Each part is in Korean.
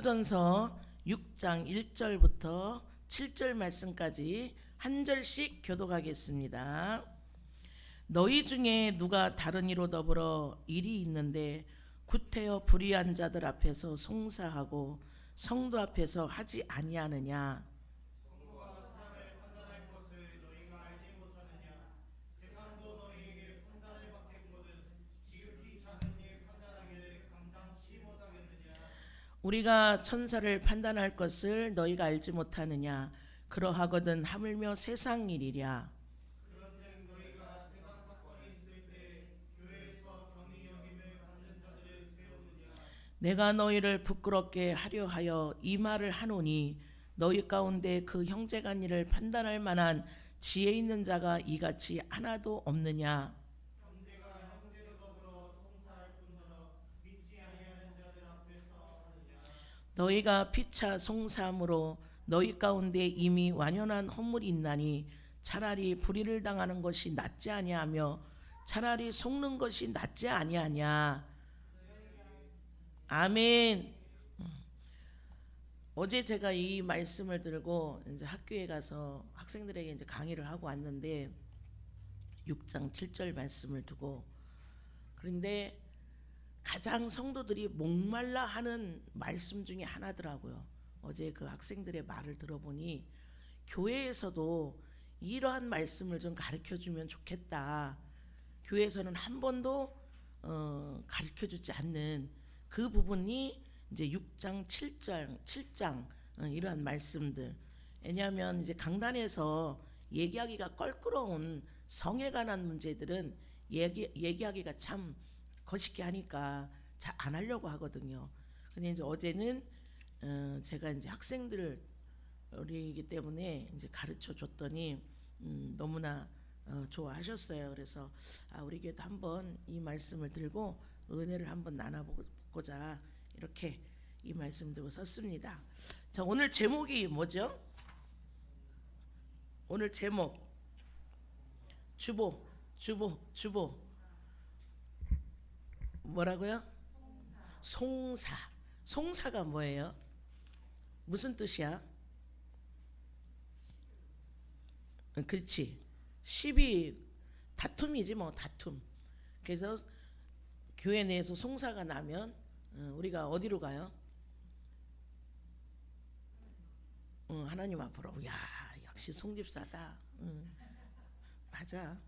고린도전서 6장 1절부터 7절 말씀까지 한 절씩 교독하겠습니다. 너희 중에 누가 다른 이로 더불어 일이 있는데 구태여 불의한 자들 앞에서 송사하고 성도 앞에서 하지 아니하느냐. 우리가 천사를 판단할 것을 너희가 알지 못하느냐. 그러하거든 하물며 세상 일이랴. 내가 너희를 부끄럽게 하려 하여 이 말을 하노니 너희 가운데 그 형제간 일을 판단할 만한 지혜 있는 자가 이같이 하나도 없느냐. 너희가 피차 송사함으로 너희 가운데 이미 완연한 허물이 있나니 차라리 불의를 당하는 것이 낫지 아니하며 차라리 속는 것이 낫지 아니하냐. 아멘. 어제 제가 이 말씀을 들고 이제 학교에 가서 학생들에게 이제 강의를 하고 왔는데 6장 7절 말씀을 두고, 그런데 가장 성도들이 목말라 하는 말씀 중에 하나더라고요. 어제 그 학생들의 말을 들어보니 교회에서도 이러한 말씀을 좀 가르쳐 주면 좋겠다. 교회에서는 한 번도 가르쳐 주지 않는 그 부분이 이제 6장 7장 이러한 말씀들. 왜냐하면 이제 강단에서 얘기하기가 껄끄러운 성에 관한 문제들은 얘기하기가 참 거시기 하니까 잘 안 하려고 하거든요. 근데 이제 어제는 제가 이제 학생들이기 때문에 이제 가르쳐 줬더니 너무나 좋아하셨어요. 그래서 우리 교회도 한번 이 말씀을 들고 은혜를 한번 나눠보고자 이렇게 이 말씀 들고 섰습니다. 자, 오늘 제목이 뭐죠? 오늘 제목 주보 뭐라고요? 송사. 송사가 뭐예요? 무슨 뜻이야? 그렇지. 시비, 다툼이지 뭐, 다툼. 그래서 교회 내에서 송사가 나면 우리가 어디로 가요? 하나님 앞으로. 야, 역시 송집사다. 맞아.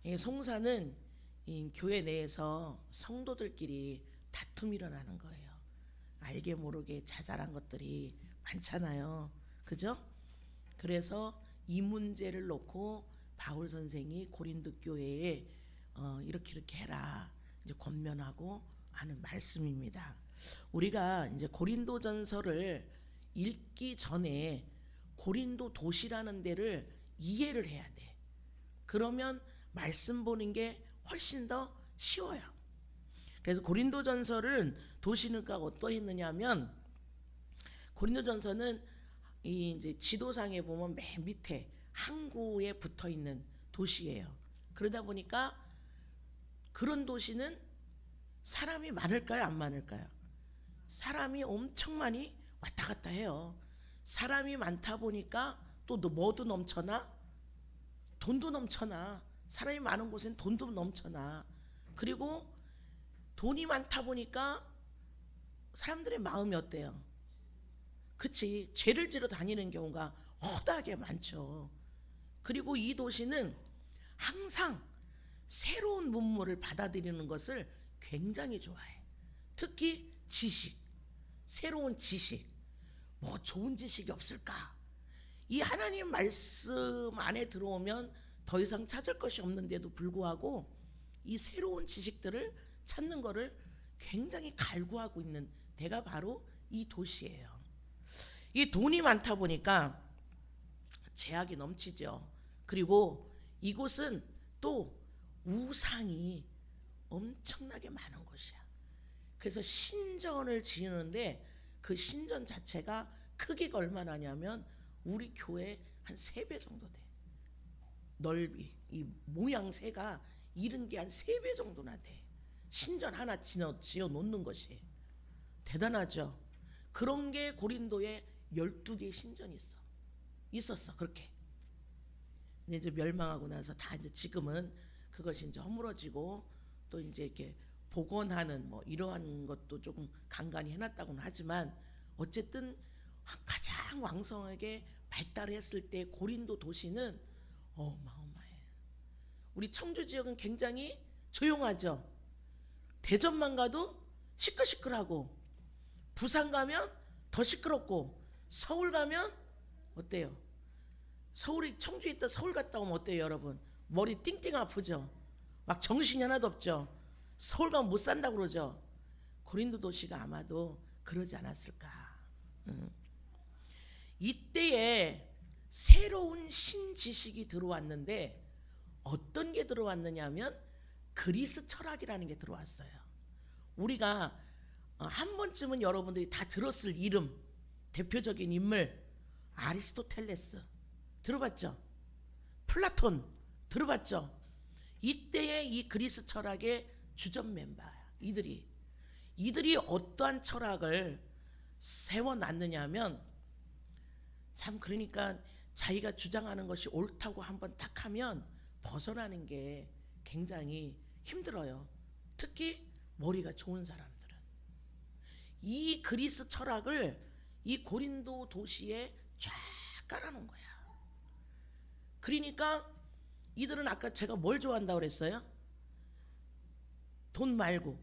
이 송사는 이 교회 내에서 성도들끼리 다툼이 일어나는 거예요. 알게 모르게 자잘한 것들이 많잖아요. 그죠? 그래서 이 문제를 놓고 바울 선생이 고린도 교회에 이렇게 해라 이제 권면하고 하는 말씀입니다. 우리가 이제 고린도전서를 읽기 전에 고린도 도시라는 데를 이해를 해야 돼. 그러면 말씀 보는 게 훨씬 더 쉬워요. 그래서 고린도전서를 도시는가 어떠했느냐면, 고린도전서는 이 이제 지도상에 보면 맨 밑에 항구에 붙어 있는 도시예요. 그러다 보니까 그런 도시는 사람이 많을까요, 안 많을까요? 사람이 엄청 많이 왔다 갔다 해요. 사람이 많다 보니까 또 뭐도 넘쳐나? 돈도 넘쳐나. 사람이 많은 곳엔 돈도 넘쳐나. 그리고 돈이 많다 보니까 사람들의 마음이 어때요? 그치, 죄를 지러 다니는 경우가 허다하게 많죠. 그리고 이 도시는 항상 새로운 문물을 받아들이는 것을 굉장히 좋아해. 특히 지식, 새로운 지식. 뭐 좋은 지식이 없을까? 이 하나님 말씀 안에 들어오면 더 이상 찾을 것이 없는데도 불구하고 이 새로운 지식들을 찾는 것을 굉장히 갈구하고 있는 데가 바로 이 도시예요. 이 돈이 많다 보니까 제약이 넘치죠. 그리고 이곳은 또 우상이 엄청나게 많은 곳이야. 그래서 신전을 지으는데 그 신전 자체가 크기가 얼마나 냐면 우리 교회 한 3배 정도 돼. 넓이, 이 모양새가 이런 게 한 3배 정도나 돼. 신전 하나 지어 놓는 것이 대단하죠. 그런 게 고린도에 12개의 신전이 있었어. 그렇게. 근데 이제 멸망하고 나서 다 이제 지금은 그것이 이제 허물어지고 또 이제 이렇게 복원하는 뭐 이러한 것도 조금 간간히 해놨다고는 하지만 어쨌든 가장 왕성하게 발달했을 때 고린도 도시는 어마어마해. 우리 청주 지역은 굉장히 조용하죠. 대전만 가도 시끌시끌하고 부산 가면 더 시끄럽고 서울 가면 어때요? 서울이 청주에 있다 서울 갔다 오면 어때요, 여러분? 머리 띵띵 아프죠? 막 정신이 하나도 없죠? 서울 가면 못 산다고 그러죠? 고린도 도시가 아마도 그러지 않았을까. 이때에 새로운 신지식이 들어왔는데 어떤 게 들어왔느냐 하면 그리스 철학이라는 게 들어왔어요. 우리가 한 번쯤은 여러분들이 다 들었을 이름, 대표적인 인물 아리스토텔레스 들어봤죠? 플라톤 들어봤죠? 이때의 이 그리스 철학의 주전 멤버야. 이들이 어떠한 철학을 세워놨느냐 하면 참 그러니까 자기가 주장하는 것이 옳다고 한번 딱 하면 벗어나는 게 굉장히 힘들어요. 특히 머리가 좋은 사람들은. 이 그리스 철학을 이 고린도 도시에 쫙 깔아놓은 거야. 그러니까 이들은 아까 제가 뭘 좋아한다고 그랬어요? 돈 말고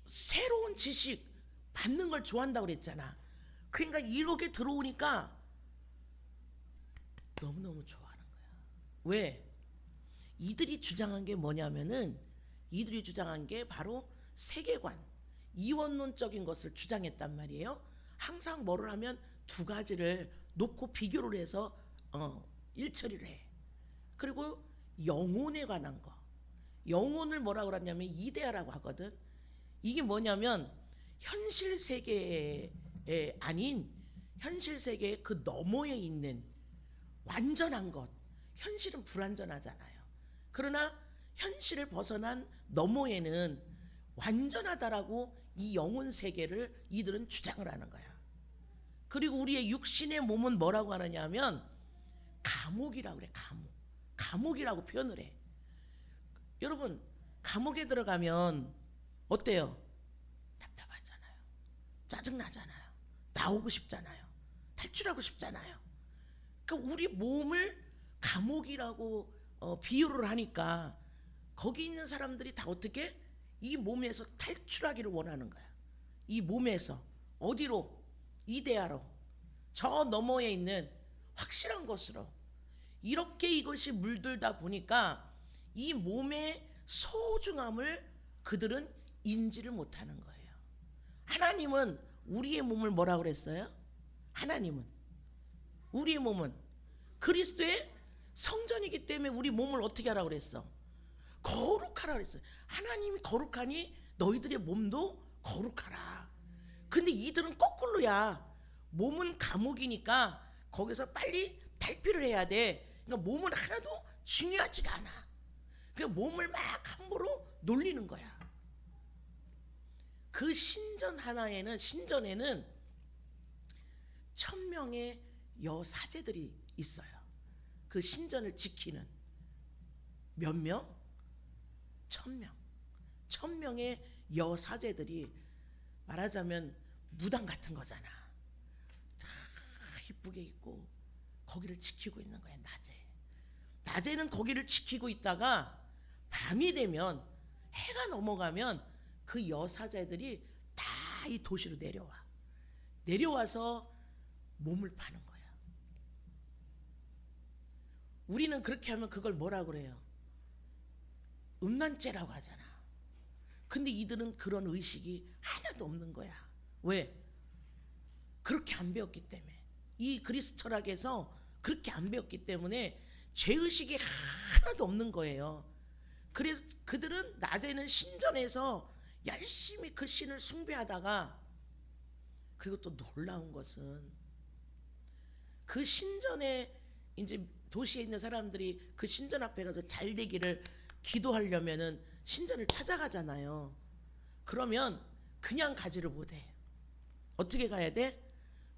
새로운 지식 받는 걸 좋아한다고 그랬잖아. 그러니까 이렇게 들어오니까 너무너무 좋아하는 거야. 왜? 이들이 주장한 게 뭐냐면은 이들이 주장한 게 바로 세계관, 이원론적인 것을 주장했단 말이에요. 항상 뭐를 하면 두 가지를 놓고 비교를 해서 일처리를 해. 그리고 영혼에 관한 거. 영혼을 뭐라고 그러냐면 이데아라고 하거든. 이게 뭐냐면 현실 세계에 아닌 현실 세계의 그 너머에 있는 완전한 것. 현실은 불완전하잖아요. 그러나 현실을 벗어난 너머에는 완전하다라고 이 영혼 세계를 이들은 주장을 하는 거야. 그리고 우리의 육신의 몸은 뭐라고 하느냐 하면 감옥이라고 그래. 감옥이라고 표현을 해. 여러분 감옥에 들어가면 어때요? 답답하잖아요. 짜증나잖아요. 나오고 싶잖아요. 탈출하고 싶잖아요. 그러니까 우리 몸을 감옥이라고 비유를 하니까 거기 있는 사람들이 다 어떻게 이 몸에서 탈출하기를 원하는 거야. 이 몸에서 어디로? 이데아로. 저 너머에 있는 확실한 것으로. 이렇게 이것이 물들다 보니까 이 몸의 소중함을 그들은 인지를 못하는 거예요. 하나님은 우리의 몸을 뭐라고 그랬어요? 하나님은 우리의 몸은 그리스도의 성전이기 때문에 우리 몸을 어떻게 하라고 그랬어? 거룩하라 그랬어요. 하나님이 거룩하니 너희들의 몸도 거룩하라. 근데 이들은 거꾸로야. 몸은 감옥이니까 거기서 빨리 탈피를 해야 돼. 그러니까 몸은 하나도 중요하지가 않아. 그러니까 몸을 막 함부로 놀리는 거야. 그 신전에는 1000명의 여사제들이 있어요. 그 신전을 지키는 몇 명? 1000명. 1000명의 여사제들이 말하자면 무당 같은 거잖아. 다 이쁘게 입고 거기를 지키고 있는 거야. 낮에는 거기를 지키고 있다가 밤이 되면 해가 넘어가면 그 여사제들이 다 이 도시로 내려와서 몸을 파는 거야. 우리는 그렇게 하면 그걸 뭐라고 그래요? 음란죄라고 하잖아. 근데 이들은 그런 의식이 하나도 없는 거야. 왜? 그렇게 안 배웠기 때문에. 이 그리스 철학에서 그렇게 안 배웠기 때문에 죄의식이 하나도 없는 거예요. 그래서 그들은 낮에는 신전에서 열심히 그 신을 숭배하다가, 그리고 또 놀라운 것은 그 신전에 이제 도시에 있는 사람들이 그 신전 앞에 가서 잘 되기를 기도하려면은 신전을 찾아가잖아요. 그러면 그냥 가지를 못해. 어떻게 가야 돼?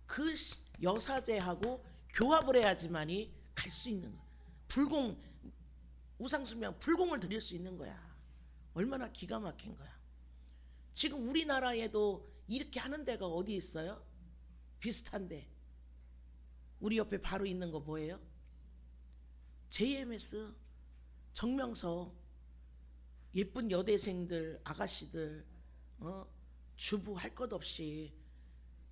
그 여사제하고 교합을 해야지만이 갈 수 있는 거야. 불공, 우상숭배하고 불공을 드릴 수 있는 거야. 얼마나 기가 막힌 거야. 지금 우리나라에도 이렇게 하는 데가 어디 있어요? 비슷한데 우리 옆에 바로 있는 거 뭐예요? JMS 정명석, 예쁜 여대생들, 아가씨들, 주부 할 것 없이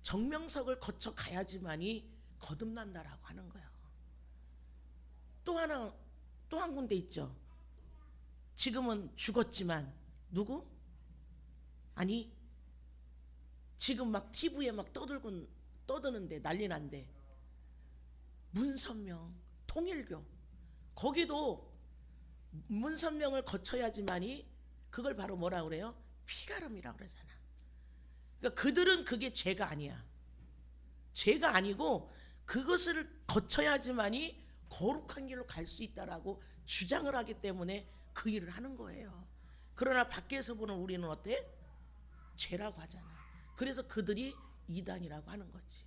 정명석을 거쳐 가야지만이 거듭난다라고 하는 거예요. 또 한 군데 있죠. 지금은 죽었지만 누구? 아니 지금 막 TV에 막 떠드는데 난리 난데 문선명 통일교, 거기도 문선명을 거쳐야지만이 그걸 바로 뭐라 그래요? 피가름이라고 그러잖아. 그러니까 그들은 그게 죄가 아니야. 죄가 아니고 그것을 거쳐야지만이 거룩한 길로 갈 수 있다라고 주장을 하기 때문에 그 일을 하는 거예요. 그러나 밖에서 보는 우리는 어때? 죄라고 하잖아. 그래서 그들이 이단이라고 하는 거지.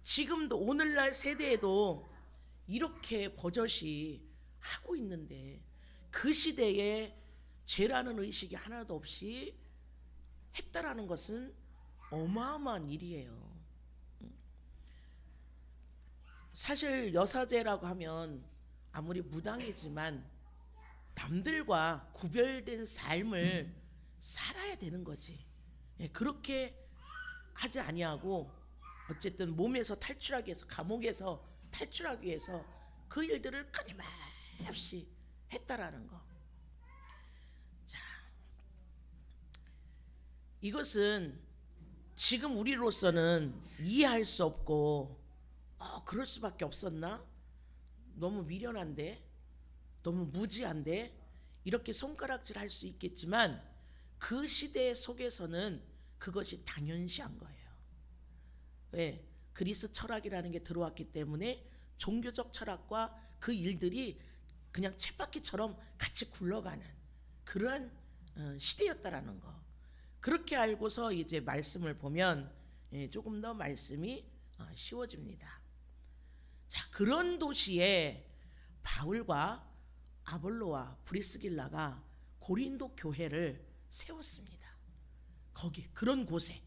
지금도 오늘날 세대에도 이렇게 버젓이 하고 있는데 그 시대에 죄라는 의식이 하나도 없이 했다라는 것은 어마어마한 일이에요. 사실 여사제라고 하면 아무리 무당이지만 남들과 구별된 삶을 살아야 되는 거지. 그렇게 하지 아니하고 어쨌든 몸에서 탈출하기 위해서, 감옥에서 탈출하기 위해서 그 일들을 끊임없이 했다라는 거. 자, 이것은 지금 우리로서는 이해할 수 없고 그럴 수밖에 없었나? 너무 미련한데? 너무 무지한데? 이렇게 손가락질할 수 있겠지만 그 시대 속에서는 그것이 당연시한 거예요. 왜? 그리스 철학이라는 게 들어왔기 때문에 종교적 철학과 그 일들이 그냥 쳇바퀴처럼 같이 굴러가는 그러한 시대였다라는 거. 그렇게 알고서 이제 말씀을 보면 조금 더 말씀이 쉬워집니다. 자, 그런 도시에 바울과 아볼로와 브리스길라가 고린도 교회를 세웠습니다. 거기 그런 곳에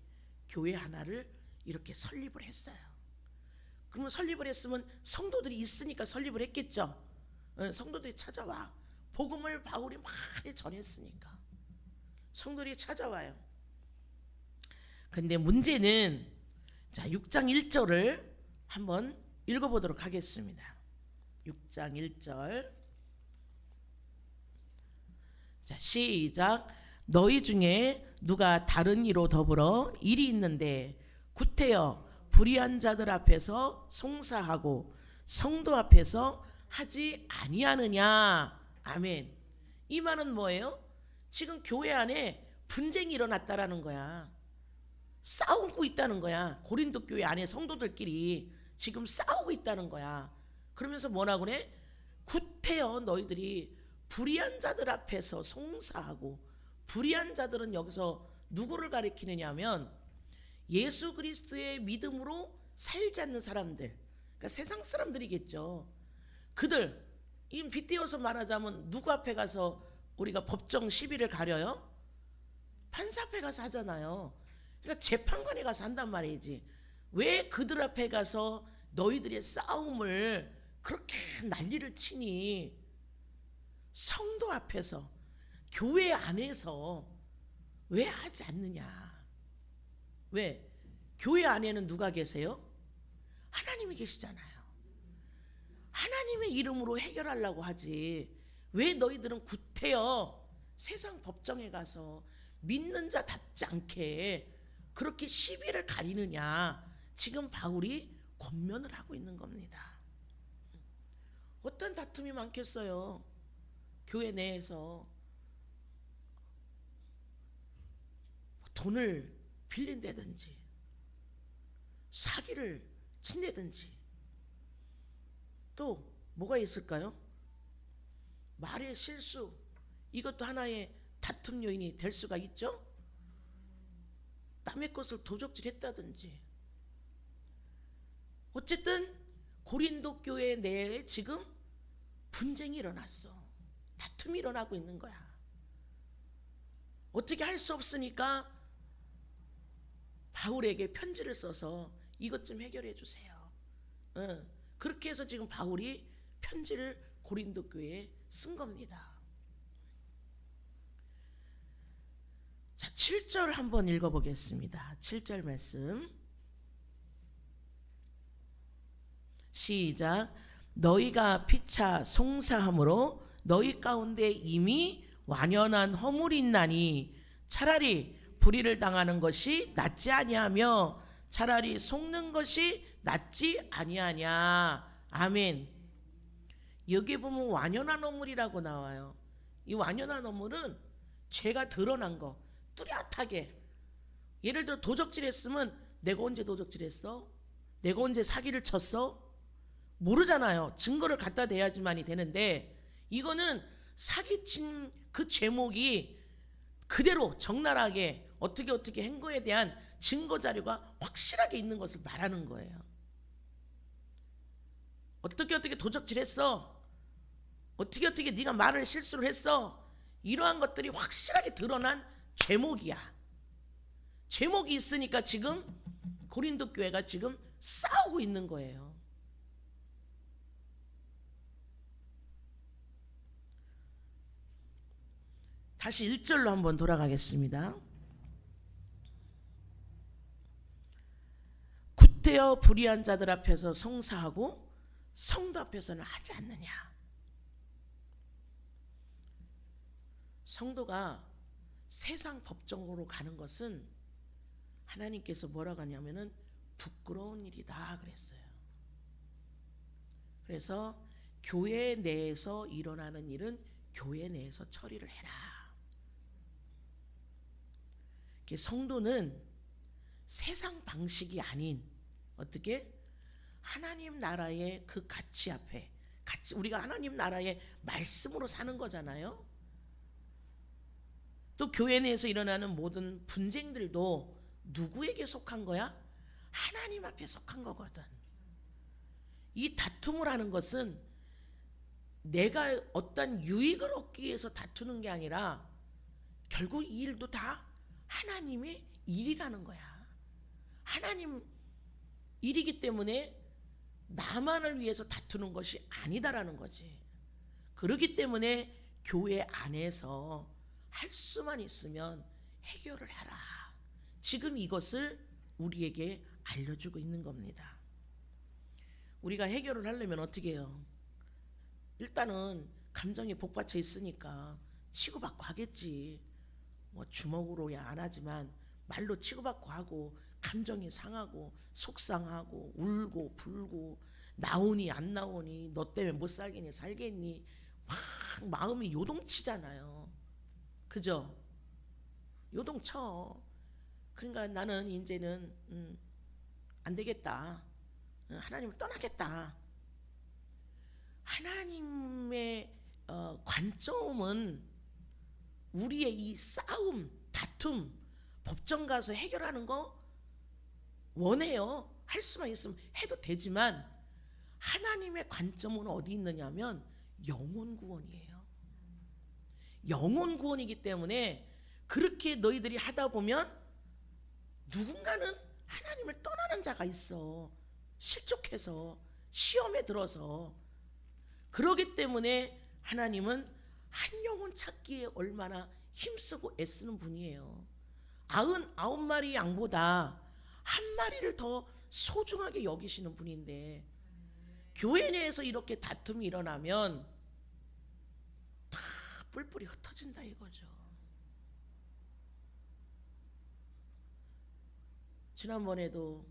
교회 하나를 이렇게 설립을 했어요. 그러면 설립을 했으면 성도들이 있으니까 설립을 했겠죠. 성도들이 찾아와. 복음을 바울이 많이 전했으니까 성도들이 찾아와요. 그런데 문제는 자 6장 1절을 한번 읽어보도록 하겠습니다. 6장 1절. 자 시작. 너희 중에 누가 다른 이로 더불어 일이 있는데 구태여 불의한 자들 앞에서 송사하고 성도 앞에서 하지 아니하느냐. 아멘. 이 말은 뭐예요? 지금 교회 안에 분쟁이 일어났다라는 거야. 싸우고 있다는 거야. 고린도 교회 안에 성도들끼리 지금 싸우고 있다는 거야. 그러면서 뭐라 그래? 구태여 너희들이 불의한 자들 앞에서 송사하고, 불의한 자들은 여기서 누구를 가리키느냐 하면 예수 그리스도의 믿음으로 살지 않는 사람들, 그러니까 세상 사람들이겠죠. 그들, 이 빗대어서 말하자면 누구 앞에 가서 우리가 법정 시비를 가려요? 판사 앞에 가서 하잖아요. 그러니까 재판관에 가서 한단 말이지. 왜 그들 앞에 가서 너희들의 싸움을 그렇게 난리를 치니? 성도 앞에서, 교회 안에서 왜 하지 않느냐? 왜? 교회 안에는 누가 계세요? 하나님이 계시잖아요. 하나님의 이름으로 해결하려고 하지. 왜 너희들은 구태여 세상 법정에 가서 믿는 자답지 않게 그렇게 시비를 가리느냐? 지금 바울이 권면을 하고 있는 겁니다. 어떤 다툼이 많겠어요? 교회 내에서 돈을 빌린다든지 사기를 친다든지 또 뭐가 있을까요? 말의 실수, 이것도 하나의 다툼 요인이 될 수가 있죠. 남의 것을 도적질했다든지, 어쨌든 고린도 교회 내에 지금 분쟁이 일어났어. 다툼이 일어나고 있는 거야. 어떻게 할 수 없으니까 바울에게 편지를 써서 이것 좀 해결해 주세요. 그렇게 해서 지금 바울이 편지를 고린도 교회에 쓴 겁니다. 자, 7절 한번 읽어보겠습니다. 7절 말씀 시작. 너희가 피차 송사함으로 너희 가운데 이미 완연한 허물이 있나니 차라리 불의를 당하는 것이 낫지 아니하며 차라리 속는 것이 낫지 아니하냐. 아멘. 여기 보면 완연한 허물이라고 나와요. 이 완연한 허물은 죄가 드러난 거, 뚜렷하게. 예를 들어 도적질했으면 내가 언제 도적질했어? 내가 언제 사기를 쳤어? 모르잖아요. 증거를 갖다 대야지만이 되는데, 이거는 사기친 그 죄목이 그대로 적나라하게 어떻게 한 거에 대한 증거 자료가 확실하게 있는 것을 말하는 거예요. 어떻게 도적질했어? 어떻게 네가 말을 실수를 했어? 이러한 것들이 확실하게 드러난 죄목이야. 죄목이 있으니까 지금 고린도 교회가 지금 싸우고 있는 거예요. 다시 1절로 한번 돌아가겠습니다. 구태여 불의한 자들 앞에서 송사하고 성도 앞에서는 하지 않느냐. 성도가 세상 법정으로 가는 것은 하나님께서 뭐라고 하냐면은 부끄러운 일이다 그랬어요. 그래서 교회 내에서 일어나는 일은 교회 내에서 처리를 해라. 성도는 세상 방식이 아닌 어떻게 하나님 나라의 그 가치 앞에, 우리가 하나님 나라의 말씀으로 사는 거잖아요. 또 교회 내에서 일어나는 모든 분쟁들도 누구에게 속한 거야? 하나님 앞에 속한 거거든. 이 다툼을 하는 것은 내가 어떤 유익을 얻기 위해서 다투는 게 아니라 결국 이 일도 다 하나님의 일이라는 거야. 하나님 일이기 때문에 나만을 위해서 다투는 것이 아니다라는 거지. 그렇기 때문에 교회 안에서 할 수만 있으면 해결을 해라. 지금 이것을 우리에게 알려주고 있는 겁니다. 우리가 해결을 하려면 어떻게 해요? 일단은 감정이 복받쳐 있으니까 치고받고 하겠지. 뭐 주먹으로야 안 하지만 말로 치고받고 하고, 감정이 상하고 속상하고 울고 불고, 나오니 안 나오니, 너 때문에 못 살겠니 살겠니, 막 마음이 요동치잖아요. 그죠? 요동쳐. 그러니까 나는 이제는 안 되겠다. 하나님을 떠나겠다. 하나님의 관점은 우리의 이 싸움, 다툼, 법정 가서 해결하는 거 원해요. 할 수만 있으면 해도 되지만 하나님의 관점은 어디 있느냐면 영혼 구원이에요. 영혼 구원이기 때문에 그렇게 너희들이 하다 보면 누군가는 하나님을 떠나는 자가 있어. 실족해서, 시험에 들어서. 그러기 때문에 하나님은 한 영혼 찾기에 얼마나 힘쓰고 애쓰는 분이에요. 99마리 양보다 한 마리를 더 소중하게 여기시는 분인데, 교회 내에서 이렇게 다툼이 일어나면 다 뿔뿔이 흩어진다 이거죠. 지난번에도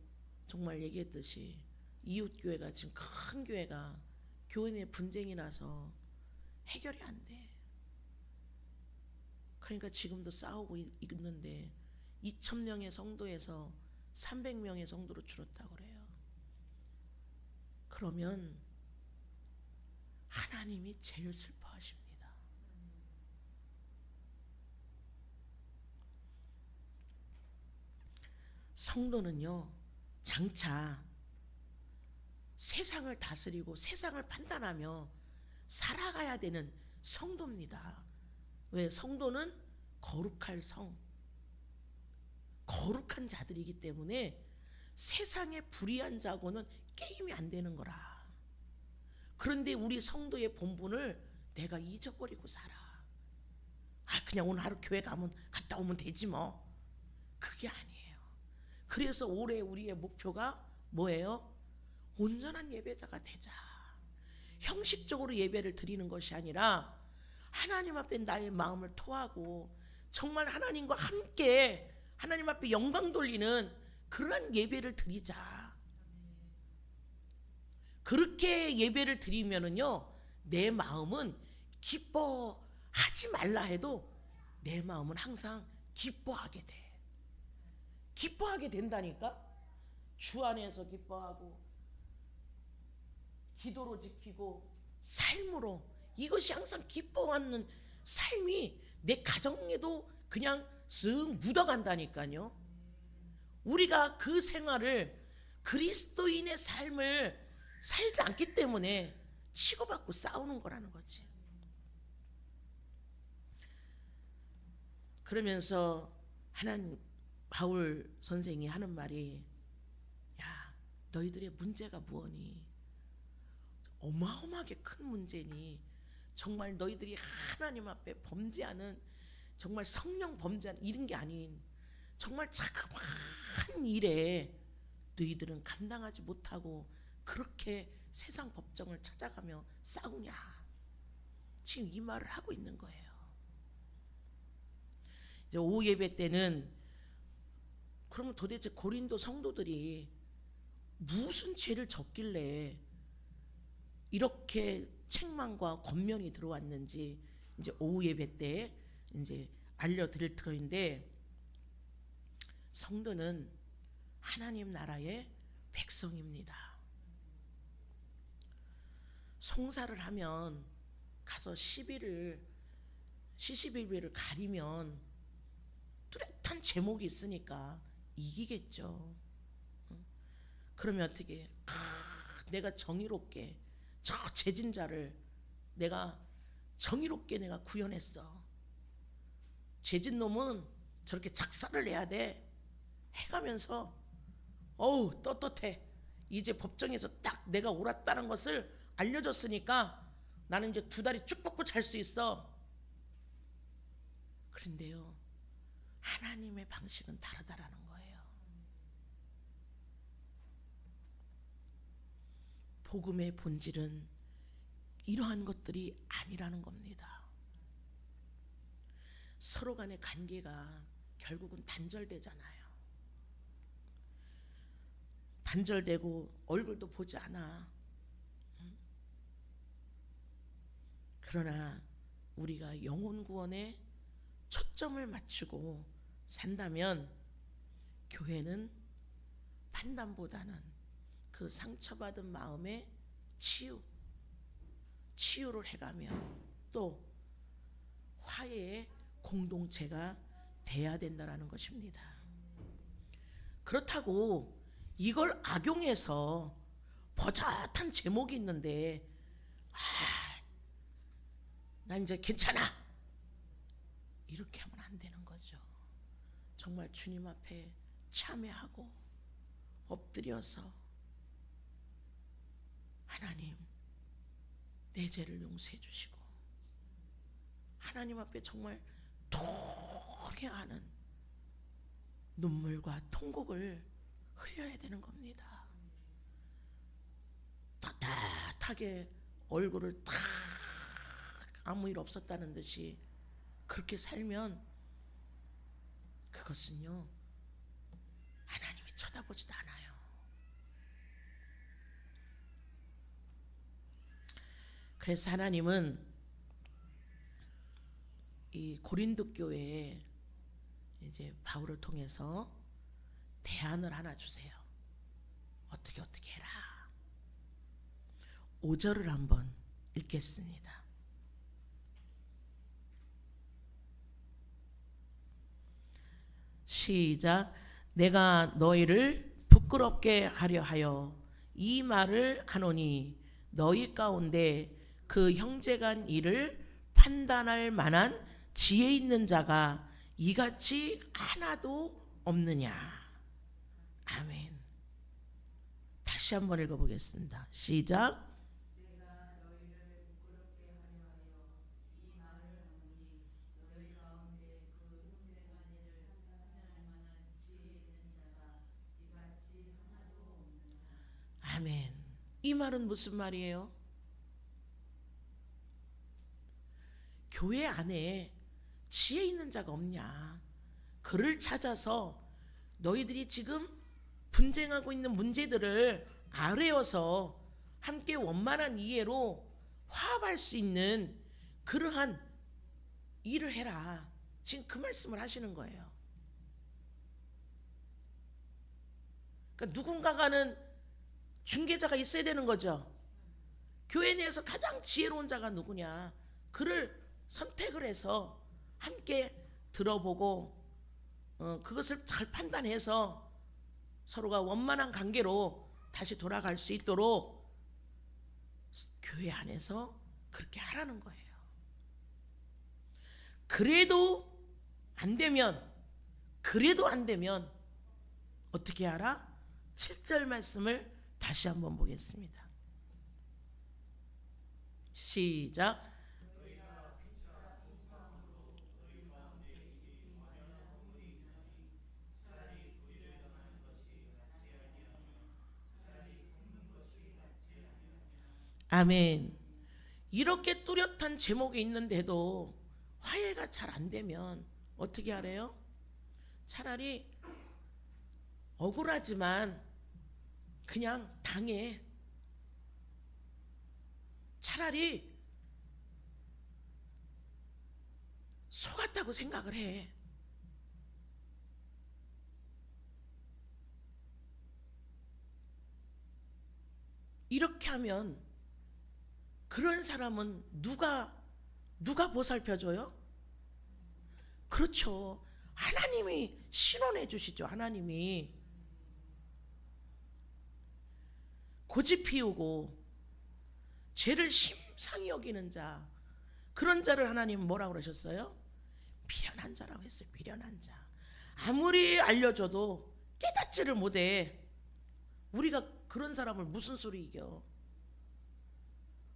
정말 얘기했듯이 이웃교회가, 지금 큰 교회가 교회 내 분쟁이 나서 해결이 안 돼. 그러니까 지금도 싸우고 있는데 2,000명의 성도에서 300명의 성도로 줄었다고 그래요. 그러면 하나님이 제일 슬퍼하십니다. 성도는요, 장차 세상을 다스리고 세상을 판단하며 살아가야 되는 성도입니다. 왜? 성도는 거룩할 성, 거룩한 자들이기 때문에 세상의 불의한 자고는 게임이 안 되는 거라. 그런데 우리 성도의 본분을 내가 잊어버리고 살아. 그냥 오늘 하루 교회 갔다 오면 되지 뭐. 그게 아니에요. 그래서 올해 우리의 목표가 뭐예요? 온전한 예배자가 되자. 형식적으로 예배를 드리는 것이 아니라 하나님 앞에 나의 마음을 토하고 정말 하나님과 함께 하나님 앞에 영광 돌리는 그러한 예배를 드리자. 그렇게 예배를 드리면은요, 내 마음은 기뻐하지 말라 해도 내 마음은 항상 기뻐하게 돼. 기뻐하게 된다니까. 주 안에서 기뻐하고 기도로 지키고 삶으로, 이것이 항상 기뻐하는 삶이 내 가정에도 그냥 쓱 묻어간다니까요. 우리가 그 생활을, 그리스도인의 삶을 살지 않기 때문에 치고받고 싸우는 거라는 거지. 그러면서 하나님, 바울 선생이 하는 말이, 야, 너희들의 문제가 무엇니? 어마어마하게 큰 문제니. 정말 너희들이 하나님 앞에 범죄하는, 정말 성령 범죄하는 이런 게 아닌 정말 자그마한 일에 너희들은 감당하지 못하고 그렇게 세상 법정을 찾아가며 싸우냐. 지금 이 말을 하고 있는 거예요. 이제 오후 예배 때는 그러면 도대체 고린도 성도들이 무슨 죄를 졌길래 이렇게 책망과 권면이 들어왔는지 이제 오후 예배 때 이제 알려드릴 터인데, 성도는 하나님 나라의 백성입니다. 송사를 하면 가서 시시비비를 가리면 뚜렷한 제목이 있으니까 이기겠죠. 그러면 어떻게? 내가 정의롭게 저 죄진 자를 내가 정의롭게 내가 구현했어. 죄진 놈은 저렇게 작사를 내야 돼. 해가면서 어우 떳떳해. 이제 법정에서 딱 내가 옳았다는 것을 알려줬으니까 나는 이제 두 다리 쭉 뻗고 잘 수 있어. 그런데요, 하나님의 방식은 다르다라는 거예요. 복음의 본질은 이러한 것들이 아니라는 겁니다. 서로 간의 관계가 결국은 단절되잖아요. 단절되고 얼굴도 보지 않아. 그러나 우리가 영혼 구원에 초점을 맞추고 산다면 교회는 판단보다는 그 상처받은 마음의 치유를 해가며 또 화해의 공동체가 돼야 된다는 것입니다. 그렇다고 이걸 악용해서 버젓한 제목이 있는데 나 이제 괜찮아 이렇게 하면 안 되는 거죠. 정말 주님 앞에 참회하고 엎드려서 하나님 내 죄를 용서해 주시고 하나님 앞에 정말 통회하는 눈물과 통곡을 흘려야 되는 겁니다. 따뜻하게 얼굴을 탁 아무 일 없었다는 듯이 그렇게 살면 그것은요 하나님이 쳐다보지도 않아요. 그래서 하나님은 이 고린도 교회에 이제 바울을 통해서 대안을 하나 주세요. 어떻게 해라. 5절을 한번 읽겠습니다. 시작. 내가 너희를 부끄럽게 하려 하여 이 말을 하노니 너희 가운데 그 형제간 일을 판단할 만한 지혜 있는 자가 이같이 하나도 없느냐. 아멘. 다시 한번 읽어보겠습니다. 시작. 아멘. 이 말은 무슨 말이에요? 교회 안에 지혜 있는 자가 없냐? 그를 찾아서 너희들이 지금 분쟁하고 있는 문제들을 아뢰어서 함께 원만한 이해로 화합할 수 있는 그러한 일을 해라. 지금 그 말씀을 하시는 거예요. 그러니까 누군가가는 중개자가 있어야 되는 거죠. 교회 내에서 가장 지혜로운 자가 누구냐? 그를 선택을 해서 함께 들어보고 그것을 잘 판단해서 서로가 원만한 관계로 다시 돌아갈 수 있도록 교회 안에서 그렇게 하라는 거예요. 그래도 안 되면 어떻게 하라? 7절 말씀을 다시 한번 보겠습니다. 시작. 아멘. 이렇게 뚜렷한 제목이 있는데도 화해가 잘 안 되면 어떻게 하래요? 차라리 억울하지만 그냥 당해. 차라리 속았다고 생각을 해. 이렇게 하면 그런 사람은 누가 보살펴줘요? 그렇죠. 하나님이 신원해 주시죠. 하나님이 고집 피우고 죄를 심상히 여기는 자, 그런 자를 하나님은 뭐라고 그러셨어요? 미련한 자라고 했어요. 미련한 자. 아무리 알려줘도 깨닫지를 못해. 우리가 그런 사람을 무슨 수로 이겨?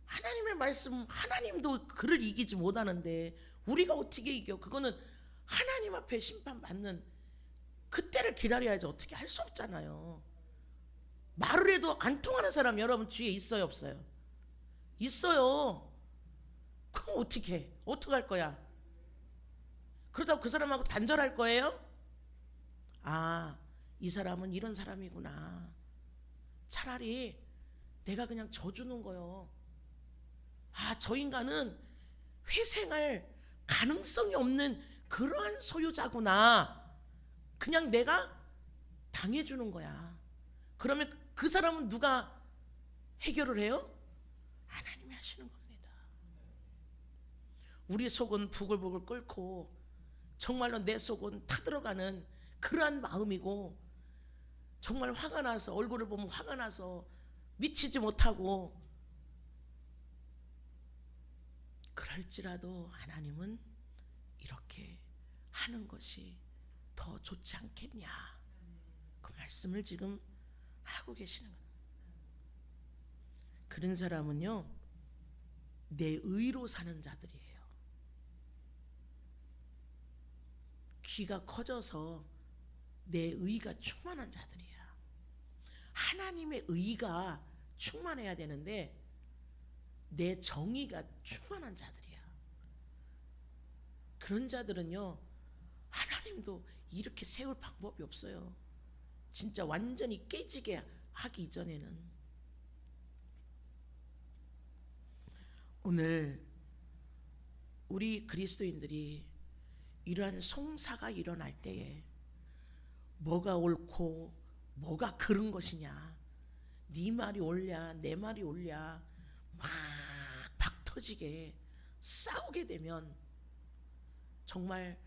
하나님의 말씀, 하나님도 그를 이기지 못하는데 우리가 어떻게 이겨? 그거는 하나님 앞에 심판받는 그때를 기다려야지. 어떻게 할 수 없잖아요. 말을 해도 안 통하는 사람 여러분 주위에 있어요, 없어요? 있어요. 그럼 어떻게 해? 어떡할 거야? 그렇다고 그 사람하고 단절할 거예요? 아, 이 사람은 이런 사람이구나. 차라리 내가 그냥 져주는 거요. 아, 저 인간은 회생할 가능성이 없는 그러한 소유자구나. 그냥 내가 당해주는 거야. 그러면 그 사람은 누가 해결을 해요? 하나님이 하시는 겁니다. 우리 속은 부글부글 끓고 정말로 내 속은 타들어가는 그러한 마음이고, 정말 화가 나서 얼굴을 보면 화가 나서 미치지 못하고, 그럴지라도 하나님은 이렇게 하는 것이 더 좋지 않겠냐, 그 말씀을 지금 하고 계시는 거예요. 그런 사람은요, 내 의로 사는 자들이에요. 귀가 커져서 내 의가 충만한 자들이야. 하나님의 의가 충만해야 되는데 내 정의가 충만한 자들이야. 그런 자들은요, 하나님도 이렇게 세울 방법이 없어요. 진짜 완전히 깨지게 하기 이전에는. 오늘 우리 그리스도인들이 이러한 송사가 일어날 때에 뭐가 옳고 뭐가 그른 것이냐, 네 말이 옳냐 내 말이 옳냐 막 박터지게 싸우게 되면 정말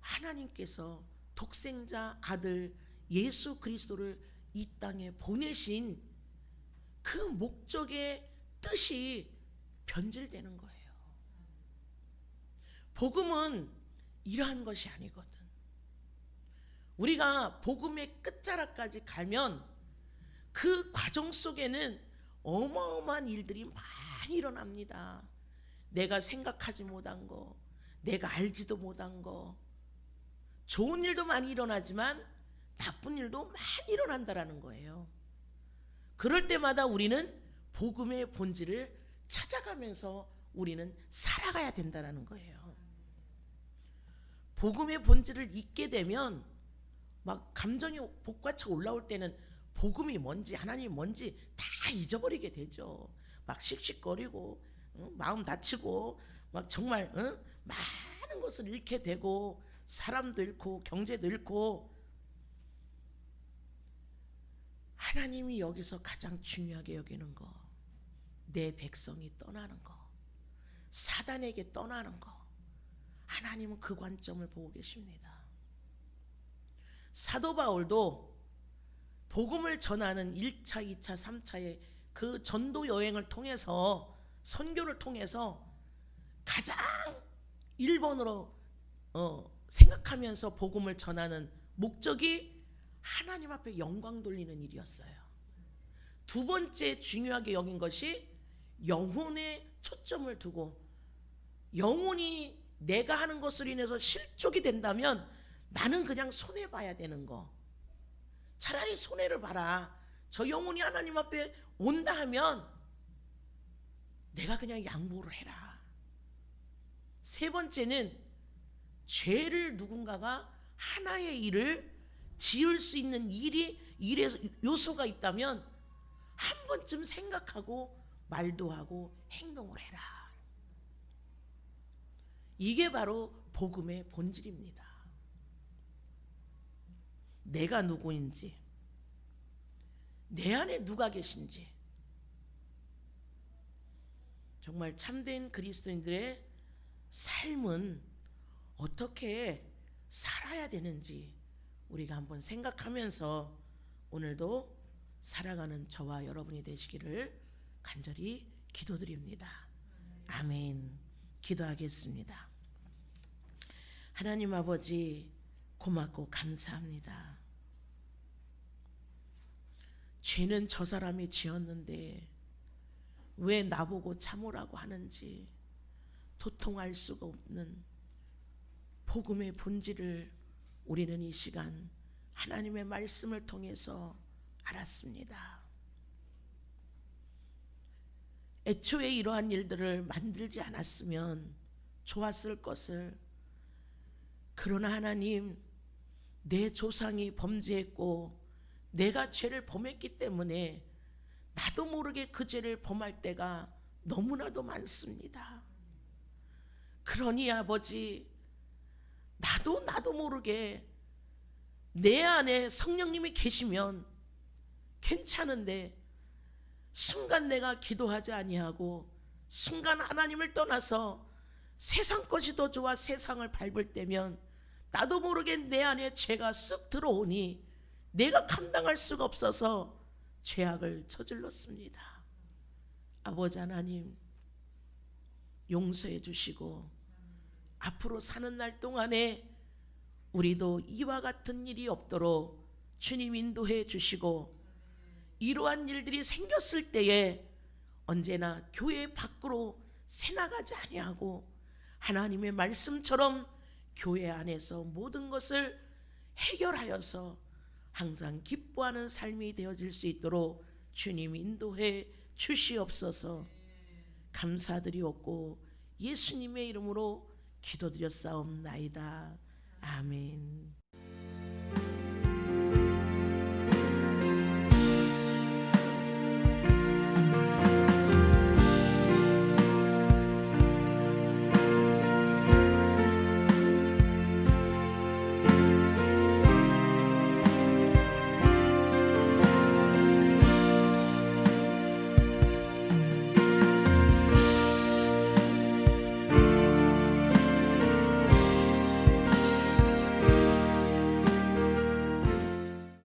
하나님께서 독생자 아들 예수 그리스도를 이 땅에 보내신 그 목적의 뜻이 변질되는 거예요. 복음은 이러한 것이 아니거든. 우리가 복음의 끝자락까지 가면 그 과정 속에는 어마어마한 일들이 많이 일어납니다. 내가 생각하지 못한 거, 내가 알지도 못한 거, 좋은 일도 많이 일어나지만 나쁜 일도 많이 일어난다라는 거예요. 그럴 때마다 우리는 복음의 본질을 찾아가면서 우리는 살아가야 된다는 거예요. 복음의 본질을 잊게 되면 막 감정이 복받쳐 올라올 때는 복음이 뭔지 하나님이 뭔지 다 잊어버리게 되죠. 막 씩씩거리고 마음 다치고 막 정말 많은 것을 잃게 되고 사람도 잃고 경제도 잃고, 하나님이 여기서 가장 중요하게 여기는 거, 내 백성이 떠나는 거, 사단에게 떠나는 거, 하나님은 그 관점을 보고 계십니다. 사도 바울도 복음을 전하는 1차, 2차, 3차의 그 전도 여행을 통해서, 선교를 통해서 가장 1번으로 생각하면서 복음을 전하는 목적이 하나님 앞에 영광 돌리는 일이었어요. 두 번째 중요하게 여긴 것이 영혼에 초점을 두고, 영혼이 내가 하는 것으로 인해서 실족이 된다면 나는 그냥 손해봐야 되는 거, 차라리 손해를 봐라. 저 영혼이 하나님 앞에 온다 하면 내가 그냥 양보를 해라. 세 번째는 죄를 누군가가 하나의 일을 지을 수 있는 일의 요소가 있다면 한 번쯤 생각하고 말도 하고 행동을 해라. 이게 바로 복음의 본질입니다. 내가 누구인지, 내 안에 누가 계신지, 정말 참된 그리스도인들의 삶은 어떻게 살아야 되는지 우리가 한번 생각하면서 오늘도 살아가는 저와 여러분이 되시기를 간절히 기도드립니다. 아멘. 기도하겠습니다. 하나님 아버지, 고맙고 감사합니다. 죄는 저 사람이 지었는데 왜 나보고 참으라고 하는지 도통할 수가 없는 복음의 본질을 우리는 이 시간 하나님의 말씀을 통해서 알았습니다. 애초에 이러한 일들을 만들지 않았으면 좋았을 것을, 그러나 하나님, 내 조상이 범죄했고 내가 죄를 범했기 때문에 나도 모르게 그 죄를 범할 때가 너무나도 많습니다. 그러니 아버지, 나도 모르게 내 안에 성령님이 계시면 괜찮은데 순간 내가 기도하지 아니하고 순간 하나님을 떠나서 세상 것이 더 좋아 세상을 밟을 때면 나도 모르게 내 안에 죄가 쓱 들어오니 내가 감당할 수가 없어서 죄악을 저질렀습니다. 아버지 하나님, 용서해 주시고 앞으로 사는 날 동안에 우리도 이와 같은 일이 없도록 주님 인도해 주시고, 이러한 일들이 생겼을 때에 언제나 교회 밖으로 새나가지 아니하고 하나님의 말씀처럼 교회 안에서 모든 것을 해결하여서 항상 기뻐하는 삶이 되어질 수 있도록 주님 인도해 주시옵소서. 감사드리옵고 예수님의 이름으로 기도드렸사옵나이다. 아멘.